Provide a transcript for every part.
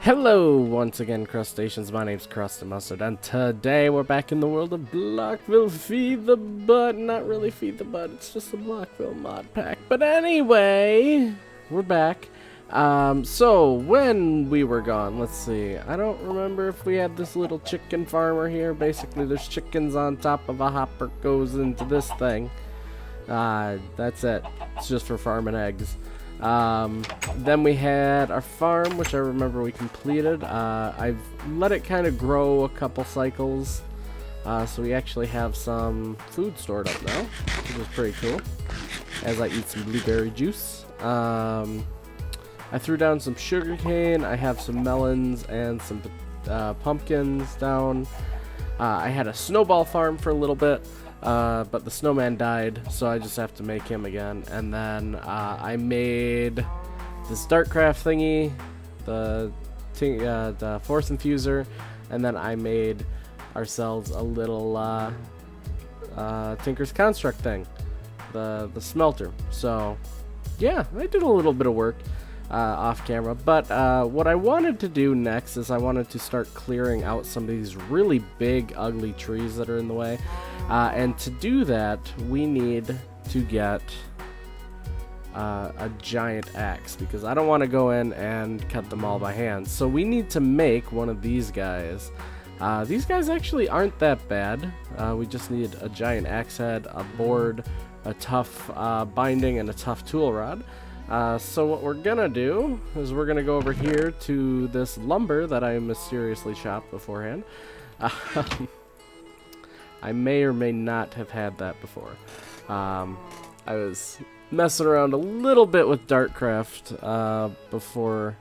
Hello once again, crustaceans. My name's Crust and Mustard, and today we're back in the world of Blockville. Feed the butt. Not really feed the butt, it's just a Blockville mod pack. But anyway, we're back. So when we were gone, let's see. I don't remember if we had this little chicken farmer here. Basically, there's chickens on top of a hopper, goes into this thing. That's it. It's just for farming eggs. Then we had our farm, which I remember we completed. I've let it kind of grow a couple cycles, so we actually have some food stored up now, which is pretty cool, as I eat some blueberry juice. I threw down some sugar cane. I have some melons and some pumpkins down. I had a snowball farm for a little bit, but the snowman died, so I just have to make him again. And then I made this Dartcraft thingy, the force infuser, and then I made ourselves a little Tinker's Construct thing, the smelter. So yeah, I did a little bit of work off camera, but what I wanted to do next is I wanted to start clearing out some of these really big ugly trees that are in the way, and to do that we need to get a giant axe, because I don't want to go in and cut them all by hand. So we need to make one of these guys. These guys actually aren't that bad. We just need a giant axe head, a board, a tough binding, and a tough tool rod. So what we're gonna do is we're gonna go over here to this lumber that I mysteriously chopped beforehand. I may or may not have had that before. I was messing around a little bit with Dartcraft before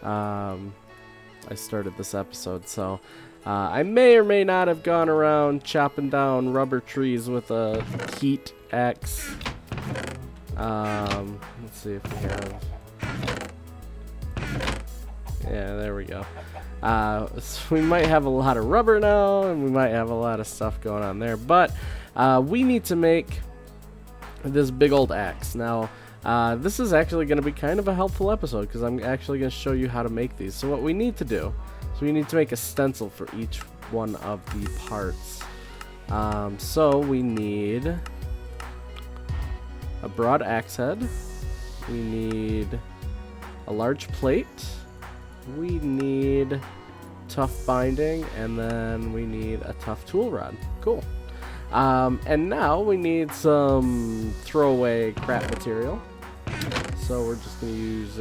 I started this episode, so I may or may not have gone around chopping down rubber trees with a heat axe. Let's see if we have. Yeah, there we go. So we might have a lot of rubber now, and we might have a lot of stuff going on there, but we need to make this big old axe. Now, this is actually going to be kind of a helpful episode, because I'm actually going to show you how to make these. So what we need to do is we need to make a stencil for each one of the parts. So we need a broad axe head, we need a large plate, we need tough binding, and then we need a tough tool rod. Cool. And now we need some throwaway crap material. So we're just going to use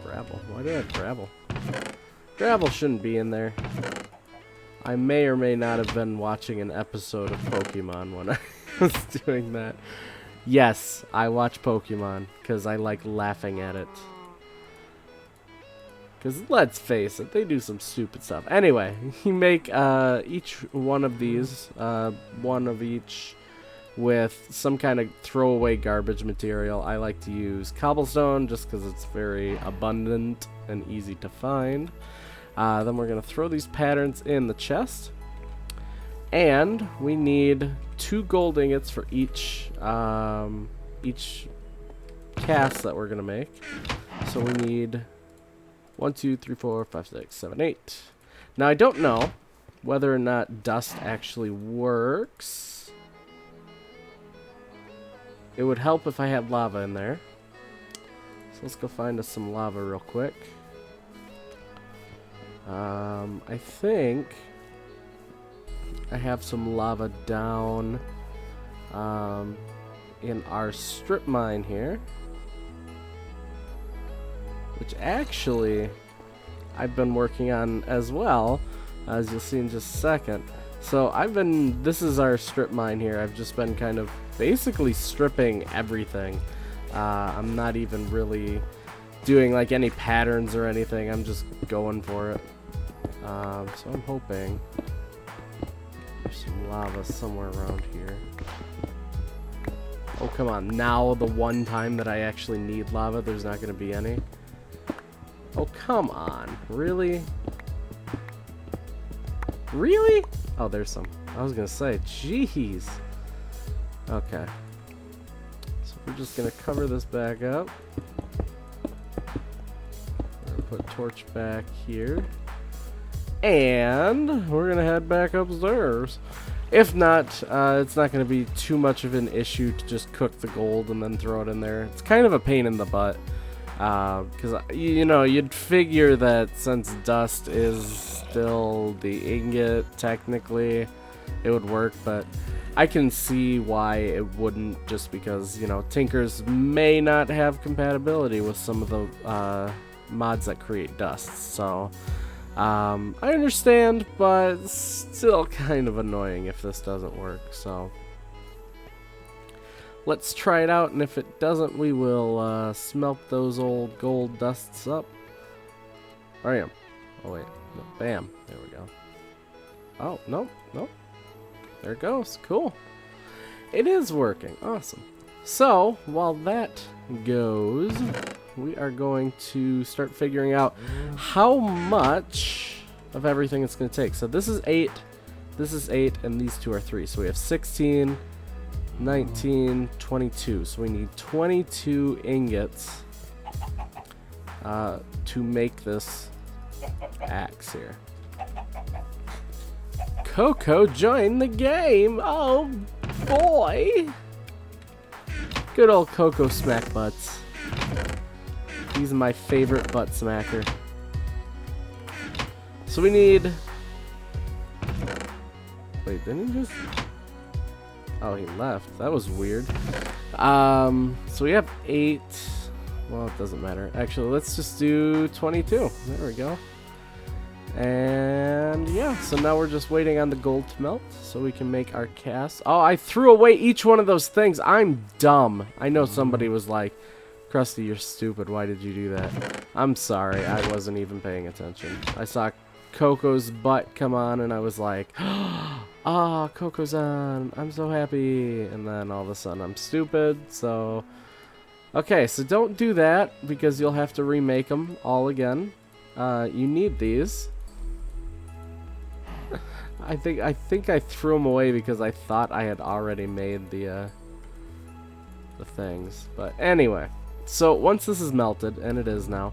gravel. Why do I have gravel? Gravel shouldn't be in there. I may or may not have been watching an episode of Pokemon when I was doing that. Yes, I watch Pokemon because I like laughing at it. Because let's face it, they do some stupid stuff. Anyway, you make each one of these, one of each, with some kind of throwaway garbage material. I like to use cobblestone just because it's very abundant and easy to find. Then we're going to throw these patterns in the chest. And we need 2 gold ingots for each cast that we're gonna make. So we need 1, 2, 3, 4, 5, 6, 7, 8. Now I don't know whether or not dust actually works. It would help if I had lava in there. So let's go find us some lava real quick. I think I have some lava down in our strip mine here, which actually I've been working on as well, as you'll see in just a second. So this is our strip mine here. I've just been kind of basically stripping everything. I'm not even really doing like any patterns or anything. I'm just going for it. So I'm hoping there's some lava somewhere around here. Oh, come on. Now the one time that I actually need lava, there's not going to be any. Oh, come on. Really? Really? Oh, there's some. I was going to say, jeez. Okay. So we're just going to cover this back up. We're going to put torch back here. And we're going to head back upstairs. If not, it's not going to be too much of an issue to just cook the gold and then throw it in there. It's kind of a pain in the butt. Because, you know, you'd figure that since dust is still the ingot, technically, it would work. But I can see why it wouldn't, just because, you know, tinkers may not have compatibility with some of the mods that create dust. So I understand, but it's still kind of annoying if this doesn't work. So let's try it out, and if it doesn't, we will smelt those old gold dusts up. Bam. Oh wait, no, bam. There we go. Oh, no, no. There it goes. Cool. It is working. Awesome. So, while that goes, we are going to start figuring out how much of everything it's going to take. So this is 8, this is 8, and these two are 3. So we have 16, 19, 22. So we need 22 ingots to make this axe here. Coco joined the game! Oh boy! Good old Coco smack butts. He's my favorite butt smacker. So we need... Wait, didn't he just... Oh, he left. That was weird. So we have 8... Well, it doesn't matter. Actually, let's just do 22. There we go. And yeah, so now we're just waiting on the gold to melt so we can make our cast. Oh, I threw away each one of those things. I'm dumb. I know somebody was like, Krusty, you're stupid. Why did you do that? I'm sorry. I wasn't even paying attention. I saw Coco's butt come on and I was like, ah, Coco's on. I'm so happy. And then all of a sudden I'm stupid. So, okay, so don't do that because you'll have to remake them all again. You need these. I think I threw them away because I thought I had already made the things. But anyway, so once this is melted, and it is now,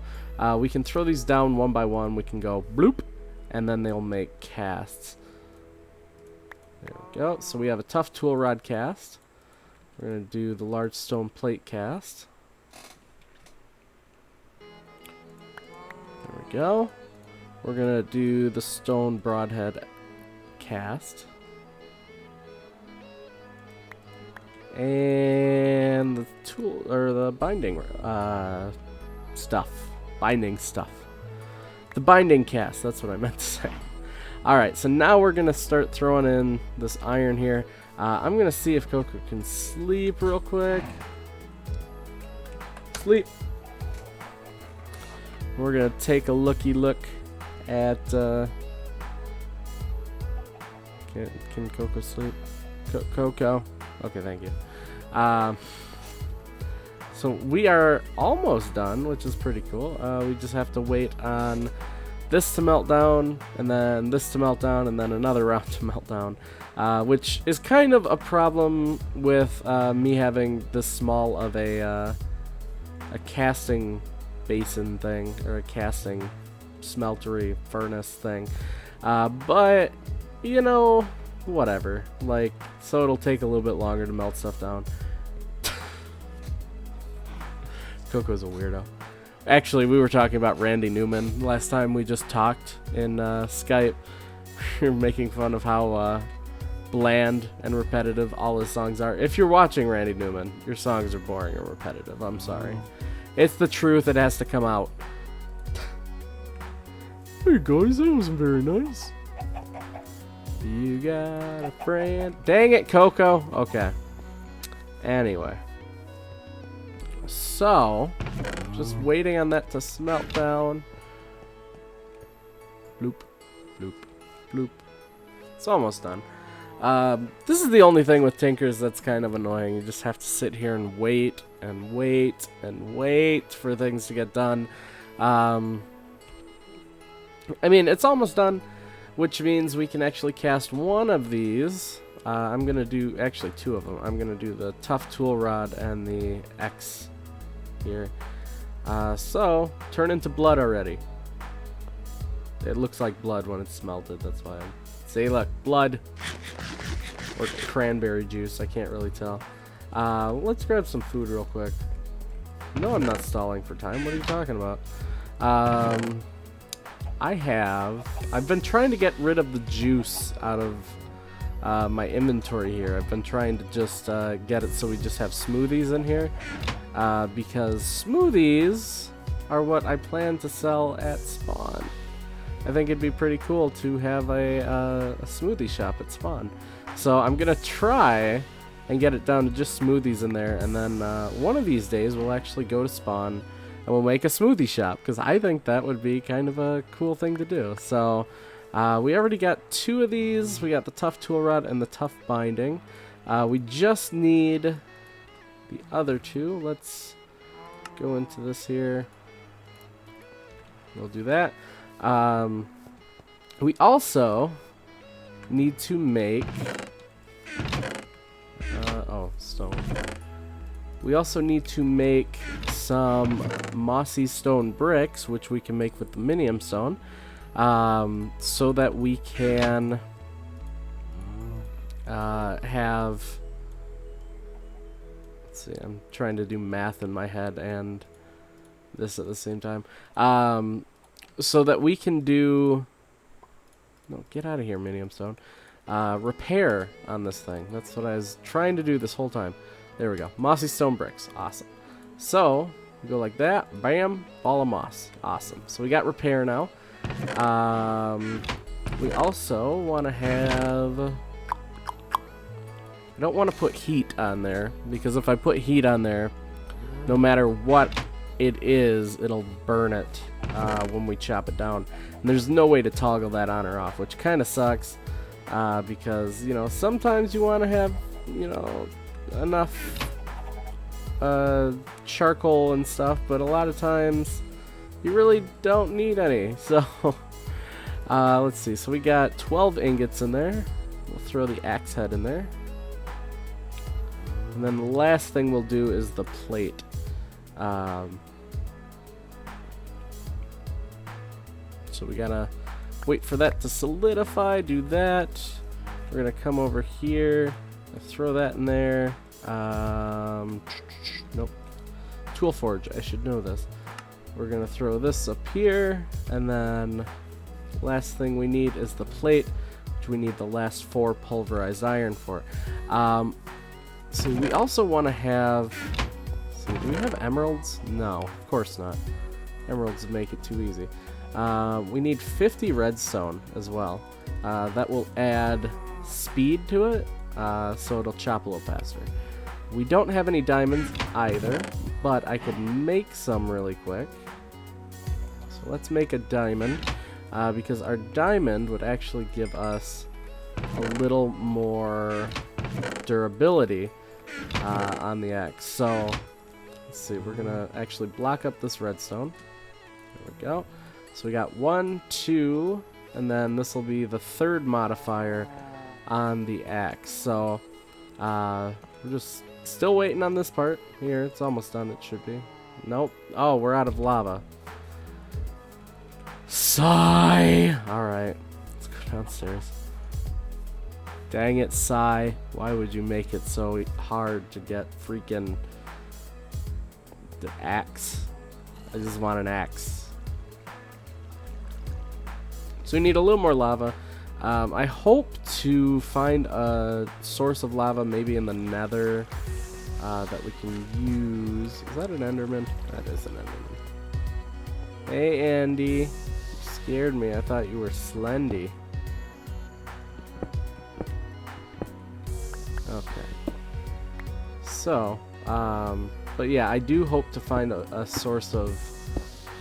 we can throw these down one by one. We can go bloop, and then they'll make casts. There we go. So we have a tough tool rod cast. We're gonna do the large stone plate cast. There we go. We're gonna do the stone broadhead cast. And the tool, or the binding stuff. Binding stuff. The binding cast, that's what I meant to say. Alright, so now we're gonna start throwing in this iron here. I'm gonna see if Coco can sleep real quick. Sleep. We're gonna take a looky look at can Coco sleep? Coco. Okay, thank you. So we are almost done, which is pretty cool. We just have to wait on this to melt down, and then this to melt down, and then another round to melt down, which is kind of a problem with me having this small of a casting basin thing, or a casting smeltery furnace thing. But you know, whatever. Like, so it'll take a little bit longer to melt stuff down. Coco's a weirdo. Actually, we were talking about Randy Newman last time we just talked in Skype. We were making fun of how bland and repetitive all his songs are. If you're watching Randy Newman, your songs are boring or repetitive. I'm sorry. It's the truth. It has to come out. Hey guys, that wasn't very nice. You got a friend. Dang it, Coco. Okay. Anyway. So, just waiting on that to smelt down. Bloop, bloop, bloop. It's almost done. This is the only thing with Tinkers that's kind of annoying. You just have to sit here and wait and wait and wait for things to get done. I mean, it's almost done, which means we can actually cast one of these. I'm going to do, actually 2 of them. I'm going to do the tough tool rod and the X here. So, turn into blood already. It looks like blood when it's smelted. That's why I'm... See, look, blood. Or cranberry juice. I can't really tell. Let's grab some food real quick. No, I'm not stalling for time. What are you talking about? I've been trying to get rid of the juice out of my inventory here. I've been trying to just get it so we just have smoothies in here. Because smoothies are what I plan to sell at spawn. I think it'd be pretty cool to have a smoothie shop at spawn. So I'm gonna try and get it down to just smoothies in there, and then one of these days we'll actually go to spawn and we'll make a smoothie shop, because I think that would be kind of a cool thing to do. So we already got 2 of these. We got the tough tool rod and the tough binding. We just need the other 2. Let's go into this here. We'll do that. We also need to make stone. We also need to make some mossy stone bricks, which we can make with the minium stone, so that we can have... Let's see, I'm trying to do math in my head and this at the same time. So that we can do... No, get out of here, minium stone. Repair on this thing. That's what I was trying to do this whole time. There we go. Mossy stone bricks. Awesome. So, we go like that. Bam. Ball of moss. Awesome. So we got repair now. We also want to have... I don't want to put heat on there, because if I put heat on there, no matter what it is, it'll burn it when we chop it down. And there's no way to toggle that on or off, which kind of sucks. Because, you know, sometimes you want to have, you know, enough charcoal and stuff, but a lot of times you really don't need any. So, let's see. So we got 12 ingots in there. We'll throw the axe head in there. And then the last thing we'll do is the plate. So we gotta wait for that to solidify, do that. We're gonna come over here, throw that in there. Nope. Tool forge, I should know this. We're gonna throw this up here, and then last thing we need is the plate, which we need the last 4 pulverized iron for. So we also want to have... So do we have emeralds? No, of course not. Emeralds make it too easy. We need 50 redstone as well. That will add speed to it, so it'll chop a little faster. We don't have any diamonds either, but I could make some really quick. So let's make a diamond, because our diamond would actually give us a little more durability on the axe. So let's see, we're gonna actually block up this redstone. There we go. So we got 1, 2, and then this will be the 3rd modifier on the axe. So we're just still waiting on this part here. It's almost done, it should be. Nope. Oh, we're out of lava. Sigh. Alright, let's go downstairs. Dang it, Sigh. Why would you make it so hard to get freaking the axe? I just want an axe. So we need a little more lava. I hope to find a source of lava maybe in the nether that we can use. Is that an enderman? That is an enderman. Hey, Andy. You scared me. I thought you were Slendy. Okay. So, but yeah, I do hope to find a source of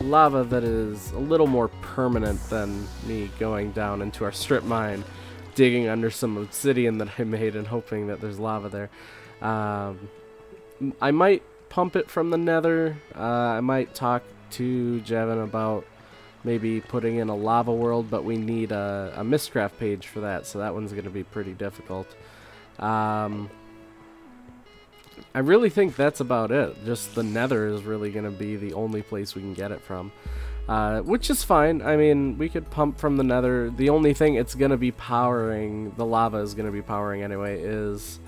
lava that is a little more permanent than me going down into our strip mine, digging under some obsidian that I made and hoping that there's lava there. I might pump it from the nether. I might talk to Jevin about maybe putting in a lava world, but we need a Mistcraft page for that, so that one's going to be pretty difficult. I really think that's about it. Just the nether is really going to be the only place we can get it from. which is fine. I mean, we could pump from the nether. The only thing it's going to be powering, the lava is going to be powering anyway, is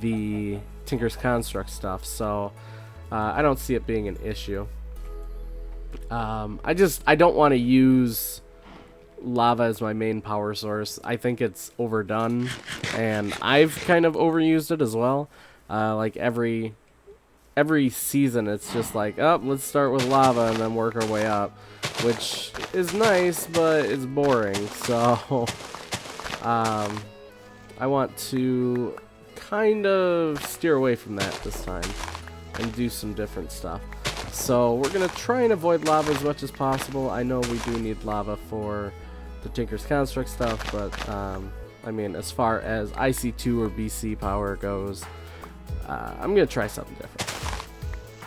the Tinker's Construct stuff. So I don't see it being an issue. I don't want to use lava as my main power source. I think it's overdone, and I've kind of overused it as well. Like every season, it's just like, oh, let's start with lava and then work our way up, which is nice, but it's boring. So I want to kind of steer away from that this time and do some different stuff. So we're gonna try and avoid lava as much as possible. I know we do need lava for the Tinker's Construct stuff, but I mean, as far as IC2 or BC power goes, I'm gonna try something different.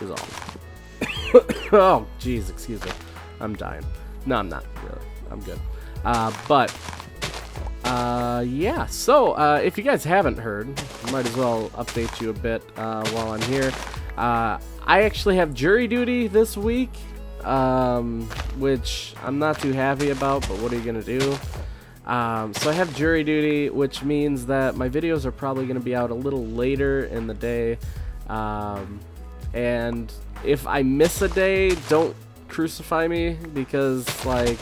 Is all. Oh, jeez, excuse me. I'm dying. No, I'm not really. I'm good. Yeah. So if you guys haven't heard, might as well update you a bit while I'm here. I actually have jury duty this week, which I'm not too happy about, but what are you gonna do? So I have jury duty, which means that my videos are probably gonna be out a little later in the day. And if I miss a day, don't crucify me, because, like,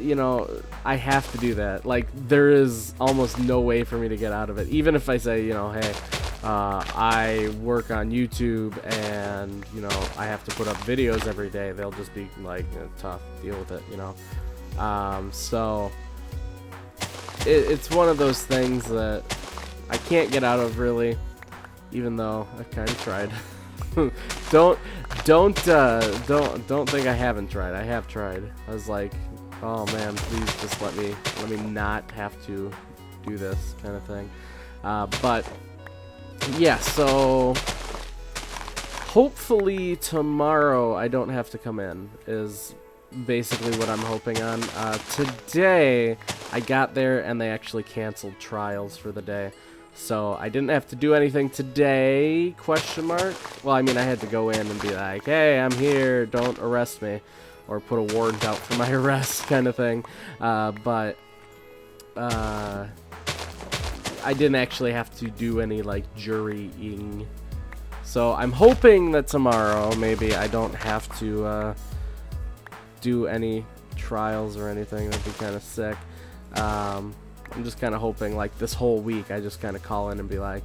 you know, I have to do that. Like, there is almost no way for me to get out of it. Even if I say, you know, hey, I work on YouTube and, you know, I have to put up videos every day, they'll just be like, tough, deal with it, you know. So it's one of those things that I can't get out of, really, even though I've kind of tried. Don't think I haven't tried. I have tried. I was like, oh man, please just let me not have to do this kind of thing. But yeah, so hopefully tomorrow I don't have to come in, is basically what I'm hoping on. Today I got there and they actually canceled trials for the day. So I didn't have to do anything today, question mark. Well, I mean, I had to go in and be like, hey, I'm here, don't arrest me, or put a warrant out for my arrest kind of thing. But I didn't actually have to do any, like, jurying. So I'm hoping that tomorrow maybe I don't have to do any trials or anything. That'd be kind of sick. I'm just kind of hoping, like, this whole week I just kind of call in and be like,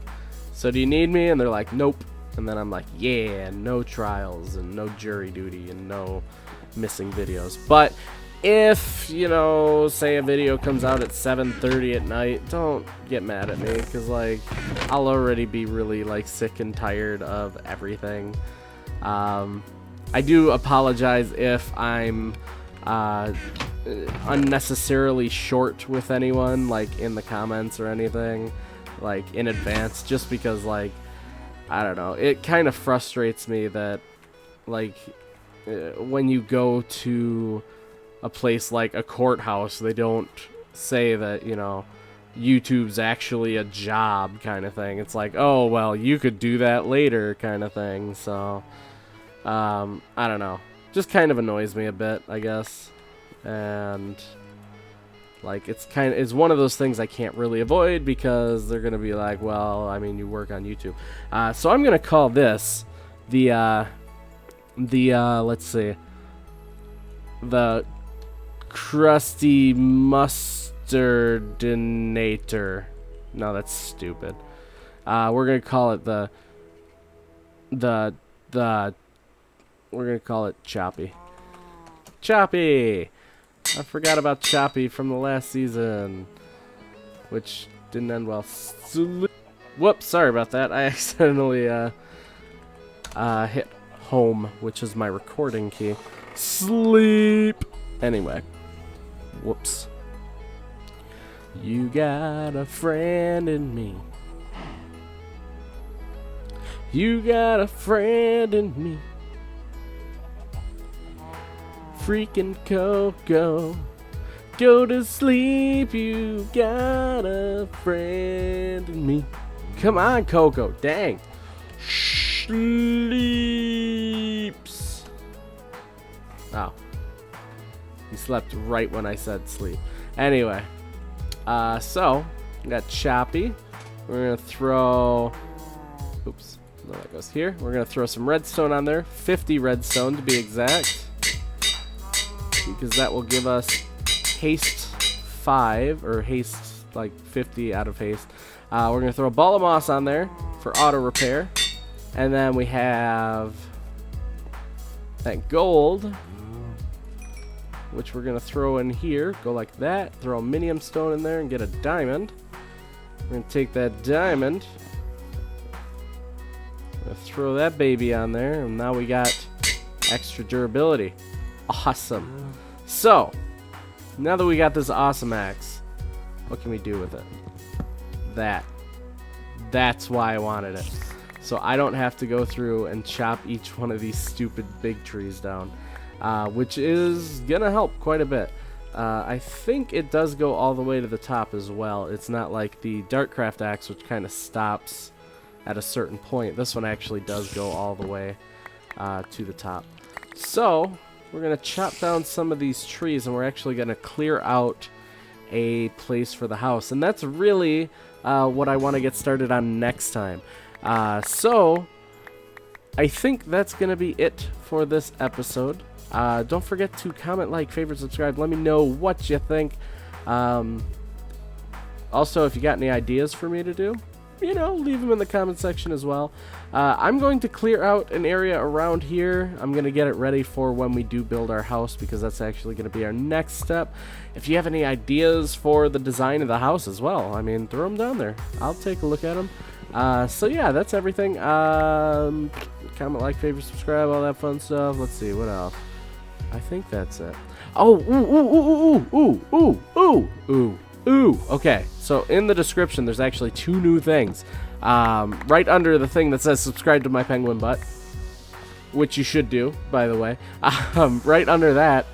so do you need me? And they're like, nope. And then I'm like, yeah, no trials and no jury duty and no missing videos. But if, you know, say a video comes out at 7:30 at night, don't get mad at me, because, like, I'll already be really, like, sick and tired of everything. I do apologize if I'm unnecessarily short with anyone, like, in the comments or anything, like, in advance, just because, like, I don't know, it kind of frustrates me that, like, when you go to a place like a courthouse, they don't say that, you know, YouTube's actually a job kind of thing. It's like, oh, well, you could do that later kind of thing. So I don't know, just kind of annoys me a bit, I guess. And, like, it's one of those things I can't really avoid, because they're gonna be like, well, I mean, you work on YouTube. So I'm gonna call this the let's see, the crusty mustardinator. No, that's stupid. We're gonna call it we're gonna call it Choppy. Choppy! I forgot about Choppy from the last season, which didn't end well. Whoops, sorry about that. I accidentally hit home, which is my recording key. Sleep! Anyway. Whoops. You got a friend in me. You got a friend in me. Freaking Coco, go to sleep, you got a friend in me. Come on, Coco, dang. Sleeps. Oh, slept right when I said sleep. Anyway, so we got Choppy. We're gonna throw, oops, no, that goes here. We're gonna throw some redstone on there, 50 redstone to be exact, because that will give us haste 5, or haste like 50 out of haste. We're gonna throw a ball of moss on there for auto repair, and then we have that gold, which we're gonna throw in here. Go like that. Throw a minium stone in there and get a diamond. We're gonna take that diamond, throw that baby on there, and now we got extra durability. Awesome. So now that we got this awesome axe, what can we do with it? That's why I wanted it, so I don't have to go through and chop each one of these stupid big trees down, which is gonna help quite a bit. I think it does go all the way to the top as well. It's not like the Darkcraft axe, which kind of stops at a certain point. This one actually does go all the way to the top. So we're gonna chop down some of these trees, and we're actually gonna clear out a place for the house, and that's really what I want to get started on next time. So I think that's gonna be it for this episode. Don't forget to comment, like, favorite, subscribe. Let me know what you think. Also, if you got any ideas for me to do, you know, leave them in the comment section as well. I'm going to clear out an area around here. I'm going to get it ready for when we do build our house, because that's actually going to be our next step. If you have any ideas for the design of the house as well, I mean, throw them down there. I'll take a look at them. So yeah, that's everything. Comment, like, favorite, subscribe, all that fun stuff. Let's see, what else? I think that's it. Oh, ooh. Okay, so in the description, there's actually 2 new things. Right under the thing that says subscribe to my penguin butt, which you should do, by the way. Right under that,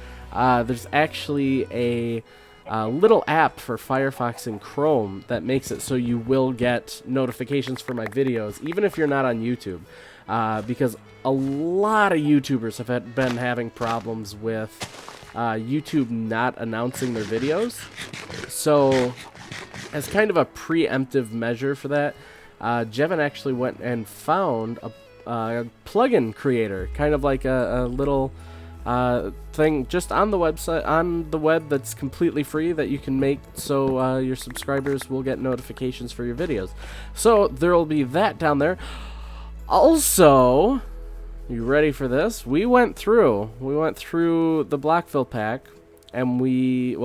there's actually a little app for Firefox and Chrome that makes it so you will get notifications for my videos, even if you're not on YouTube. Because a lot of YouTubers have been having problems with YouTube not announcing their videos. So as kind of a preemptive measure for that, Jevin actually went and found a plugin creator, kind of like a little thing just on the website, on the web, that's completely free, that you can make so your subscribers will get notifications for your videos. So there will be that down there. Also, you ready for this? We went through the Blockville pack, and I mean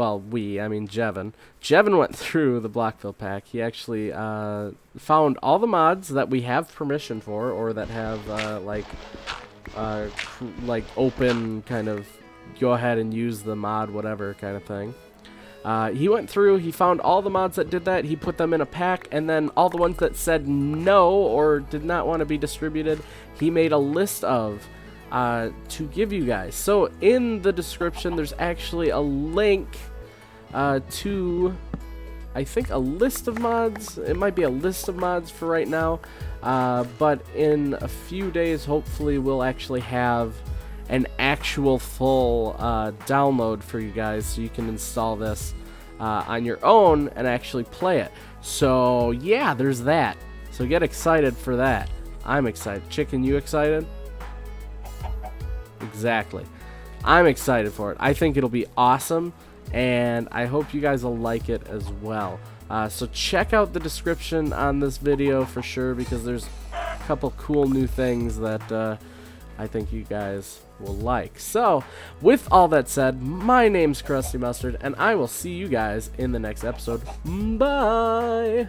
Jevin. Jevin went through the Blockville pack. He actually found all the mods that we have permission for, or that have like open kind of go ahead and use the mod whatever kind of thing. He went through, he found all the mods that did that, he put them in a pack, and then all the ones that said no or did not want to be distributed, he made a list of to give you guys. So in the description, there's actually a link to, I think, a list of mods. It might be a list of mods for right now, but in a few days, hopefully, we'll actually have an actual full download for you guys, so you can install this on your own and actually play it. So yeah, there's that. So get excited for that. I'm excited. Chicken, you excited? Exactly. I'm excited for it. I think it'll be awesome, and I hope you guys will like it as well. So check out the description on this video for sure, because there's a couple cool new things that I think you guys will like. So with all that said, my name's Krusty Mustard, and I will see you guys in the next episode. Bye!